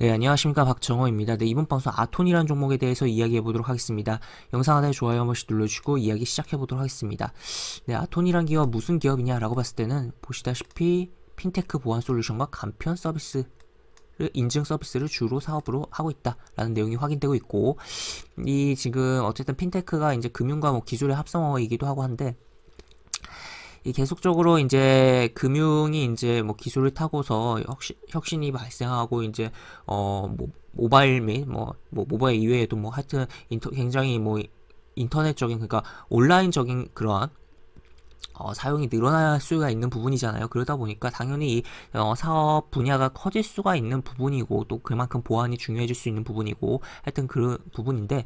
네, 안녕하십니까. 박정호입니다. 네, 이번 방송 아톤이라는 종목에 대해서 이야기해보도록 하겠습니다. 영상 하단에 좋아요 한 번씩 눌러주시고 이야기 시작해보도록 하겠습니다. 네, 아톤이란 기업 무슨 기업이냐라고 봤을 때는 보시다시피 핀테크 보안 솔루션과 간편 서비스 인증 서비스를 주로 사업으로 하고 있다라는 내용이 확인되고 있고, 이 지금 어쨌든 핀테크가 이제 금융과 뭐 기술의 합성어이기도 하고 한데, 이 계속적으로 이제 금융이 이제 뭐 기술을 타고서 혁신이 발생하고 이제 뭐 모바일 및 뭐 모바일 이외에도 뭐 하여튼 굉장히 뭐 인터넷적인, 그러니까 온라인적인 그런 사용이 늘어날 수가 있는 부분이잖아요. 그러다 보니까 당연히 이 사업 분야가 커질 수가 있는 부분이고, 또 그만큼 보안이 중요해질 수 있는 부분이고, 하여튼 그런 부분인데,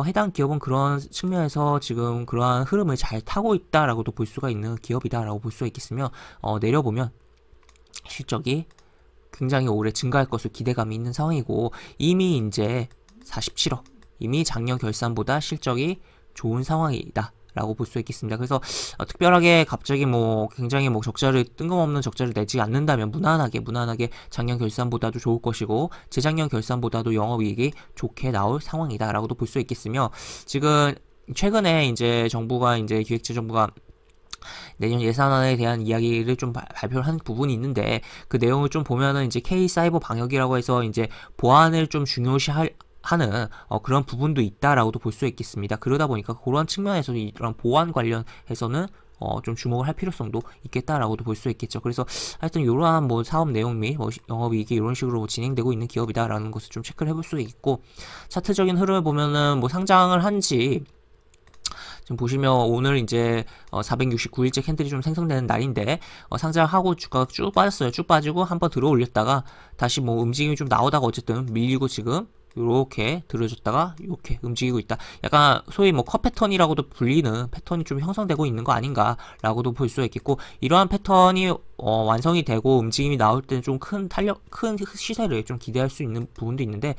해당 기업은 그런 측면에서 지금 그러한 흐름을 잘 타고 있다라고도 볼 수가 있는 기업이다라고 볼 수가 있겠으며, 내려보면 실적이 굉장히 오래 증가할 것으로 기대감이 있는 상황이고, 이미 이제 47억, 이미 작년 결산보다 실적이 좋은 상황이다 라고 볼 수 있겠습니다. 그래서 특별하게 갑자기 뭐 굉장히 뭐 뜬금없는 적자를 내지 않는다면 무난하게 작년 결산보다도 좋을 것이고, 재작년 결산보다도 영업이익이 좋게 나올 상황이다 라고도 볼 수 있겠으며, 지금 최근에 이제 기획재정부가 내년 예산안에 대한 이야기를 좀 발표를 한 부분이 있는데, 그 내용을 좀 보면은 이제 K 사이버 방역이라고 해서 이제 보안을 좀 하는 그런 부분도 있다라고도 볼 수 있겠습니다. 그러다 보니까 그런 측면에서 이런 보안 관련해서는 좀 주목을 할 필요성도 있겠다라고도 볼 수 있겠죠. 그래서 하여튼 이러한 뭐 사업 내용 및 뭐 영업이익이 이런 식으로 진행되고 있는 기업이다라는 것을 좀 체크를 해볼 수 있고, 차트적인 흐름을 보면은 뭐 상장을 한지 지금 보시면 오늘 이제 469일째 캔들이 좀 생성되는 날인데, 상장하고 주가가 쭉 빠졌어요. 쭉 빠지고 한번 들어 올렸다가 다시 뭐 움직임이 좀 나오다가 어쨌든 밀리고 지금 요렇게 들어줬다가 이렇게 움직이고 있다. 약간 소위 뭐 컷 패턴이라고도 불리는 패턴이 좀 형성되고 있는 거 아닌가라고도 볼 수 있겠고, 이러한 패턴이 완성이 되고 움직임이 나올 때는 좀 큰 시세를 좀 기대할 수 있는 부분도 있는데,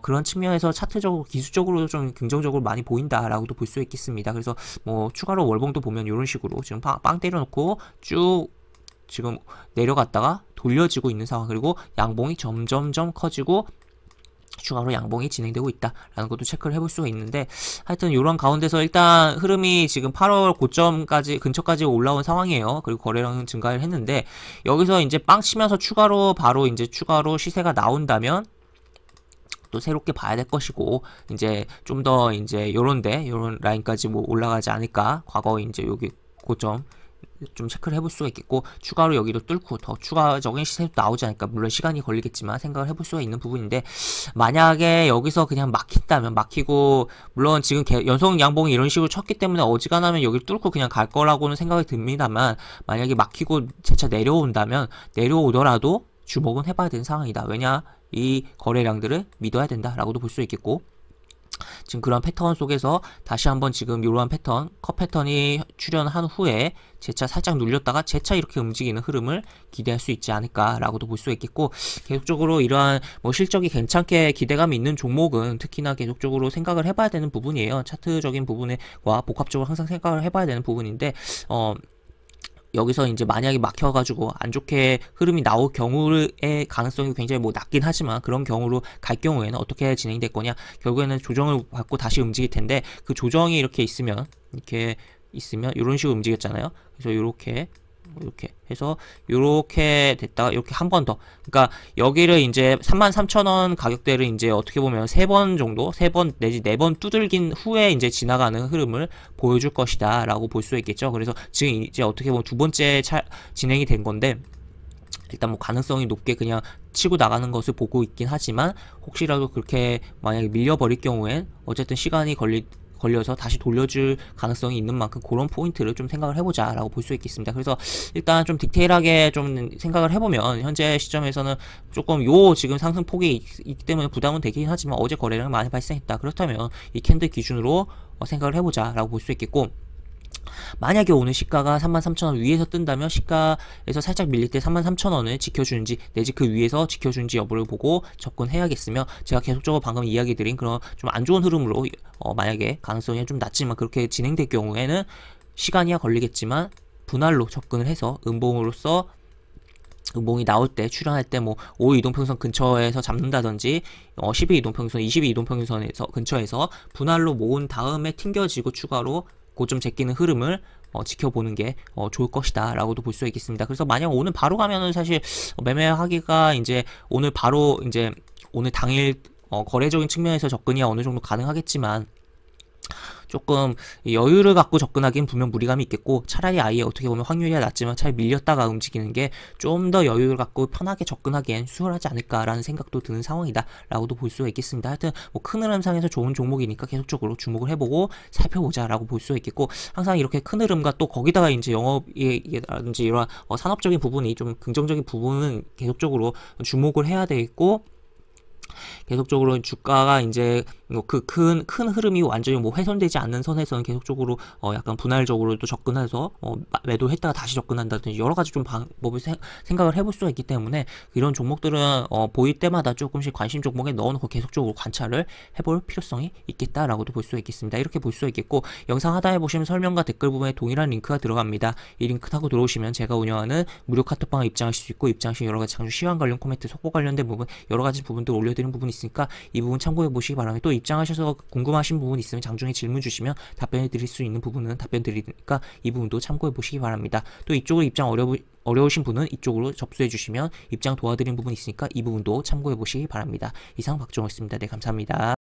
그런 측면에서 차트적으로 기술적으로 좀 긍정적으로 많이 보인다라고도 볼 수 있겠습니다. 그래서 뭐 추가로 월봉도 보면 이런 식으로 지금 빵 때려놓고 쭉 지금 내려갔다가 돌려지고 있는 상황, 그리고 양봉이 점점점 커지고 추가로 양봉이 진행되고 있다라는 것도 체크를 해볼 수가 있는데, 하여튼 이런 가운데서 일단 흐름이 지금 8월 근처까지 올라온 상황이에요. 그리고 거래량은 증가를 했는데, 여기서 이제 빵 치면서 추가로 시세가 나온다면 또 새롭게 봐야 될 것이고, 이제 좀 더 이제 요런 라인까지 뭐 올라가지 않을까, 과거 이제 여기 고점 좀 체크를 해볼 수가 있겠고, 추가로 여기도 뚫고 더 추가적인 시세도 나오지 않을까, 물론 시간이 걸리겠지만 생각을 해볼 수가 있는 부분인데, 만약에 여기서 그냥 막히고, 물론 지금 연속 양봉이 이런 식으로 쳤기 때문에 어지간하면 여기를 뚫고 그냥 갈 거라고는 생각이 듭니다만, 만약에 막히고 재차 내려오더라도 주목은 해봐야 되는 상황이다. 왜냐, 이 거래량들을 믿어야 된다라고도 볼 수 있겠고, 지금 그런 패턴 속에서 다시 한번 지금 이러한 컷 패턴이 출현한 후에 재차 살짝 눌렸다가 재차 이렇게 움직이는 흐름을 기대할 수 있지 않을까라고도 볼 수 있겠고, 계속적으로 이러한 뭐 실적이 괜찮게 기대감이 있는 종목은 특히나 계속적으로 생각을 해봐야 되는 부분이에요. 차트적인 부분과 복합적으로 항상 생각을 해봐야 되는 부분인데, 여기서 이제 만약에 막혀가지고 안 좋게 흐름이 나올 경우의 가능성이 굉장히 뭐 낮긴 하지만, 그런 경우로 갈 경우에는 어떻게 진행될 거냐, 결국에는 조정을 받고 다시 움직일 텐데, 그 조정이 이렇게 있으면 이런 식으로 움직였잖아요. 그래서 이렇게 해서 이렇게 됐다가 이렇게 한 번 더, 그러니까 여기를 이제 33,000원 가격대를 이제 어떻게 보면 3번 내지 4번 두들긴 후에 이제 지나가는 흐름을 보여줄 것이다 라고 볼 수 있겠죠. 그래서 지금 이제 어떻게 보면 두 번째 진행이 된 건데, 일단 뭐 가능성이 높게 그냥 치고 나가는 것을 보고 있긴 하지만, 혹시라도 그렇게 만약에 밀려버릴 경우엔 어쨌든 시간이 걸려서 다시 돌려줄 가능성이 있는 만큼 그런 포인트를 좀 생각을 해보자 라고 볼 수 있겠습니다. 그래서 일단 좀 디테일하게 좀 생각을 해보면, 현재 시점에서는 조금 지금 상승폭이 있기 때문에 부담은 되긴 하지만, 어제 거래량이 많이 발생했다. 그렇다면 이 캔들 기준으로 생각을 해보자 라고 볼 수 있겠고, 만약에 오늘 시가가 33,000원 위에서 뜬다면 시가에서 살짝 밀릴 때 33,000원을 지켜주는지 내지 그 위에서 지켜주는지 여부를 보고 접근해야겠으며, 제가 계속적으로 방금 이야기 드린 그런 좀 안 좋은 흐름으로 만약에 가능성이 좀 낮지만 그렇게 진행될 경우에는 시간이야 걸리겠지만 분할로 접근을 해서 음봉으로서 음봉이 나올 때 출현할 때 뭐 5 이동평선 근처에서 잡는다든지 12 이동평선, 22 이동평선에서 근처에서 분할로 모은 다음에 튕겨지고 추가로 고점 제끼는 흐름을 지켜보는 게 좋을 것이다 라고도 볼 수 있겠습니다. 그래서 만약 오늘 바로 가면은 사실 매매하기가 이제 오늘 바로 이제 오늘 당일 거래적인 측면에서 접근이 어느 정도 가능하겠지만 조금 여유를 갖고 접근하기엔 분명 무리감이 있겠고, 차라리 아예 어떻게 보면 확률이 낮지만 차라리 밀렸다가 움직이는 게 좀 더 여유를 갖고 편하게 접근하기엔 수월하지 않을까라는 생각도 드는 상황이다 라고도 볼 수가 있겠습니다. 하여튼 뭐 큰 흐름상에서 좋은 종목이니까 계속적으로 주목을 해보고 살펴보자 라고 볼 수 있겠고, 항상 이렇게 큰 흐름과 또 거기다가 이제 영업이라든지 이런 산업적인 부분이 좀 긍정적인 부분은 계속적으로 주목을 해야 되겠고, 계속적으로 주가가 이제 그 큰 흐름이 완전히 뭐 훼손되지 않는 선에서는 계속적으로 약간 분할적으로 또 접근해서 매도했다가 다시 접근한다든지 여러 가지 좀 방법을 생각을 해볼 수가 있기 때문에, 이런 종목들은 보일 때마다 조금씩 관심 종목에 넣어놓고 계속적으로 관찰을 해볼 필요성이 있겠다라고도 볼 수 있겠습니다. 이렇게 볼 수 있겠고, 영상 하단에 보시면 설명과 댓글 부분에 동일한 링크가 들어갑니다. 이 링크 타고 들어오시면 제가 운영하는 무료 카톡방에 입장하실 수 있고, 입장하신 여러 가지 장주 시황 관련 코멘트, 속보 관련된 부분, 여러 가지 부분들 올려드리는 부분이 있으니까 이 부분 참고해 보시기 바랍니다. 또 입장하셔서 궁금하신 부분 있으면 장중에 질문 주시면 답변해 드릴 수 있는 부분은 답변 드리니까 이 부분도 참고해 보시기 바랍니다. 또 이쪽으로 입장 어려우신 분은 이쪽으로 접수해 주시면 입장 도와드리는 부분이 있으니까 이 부분도 참고해 보시기 바랍니다. 이상 박종호였습니다. 네, 감사합니다.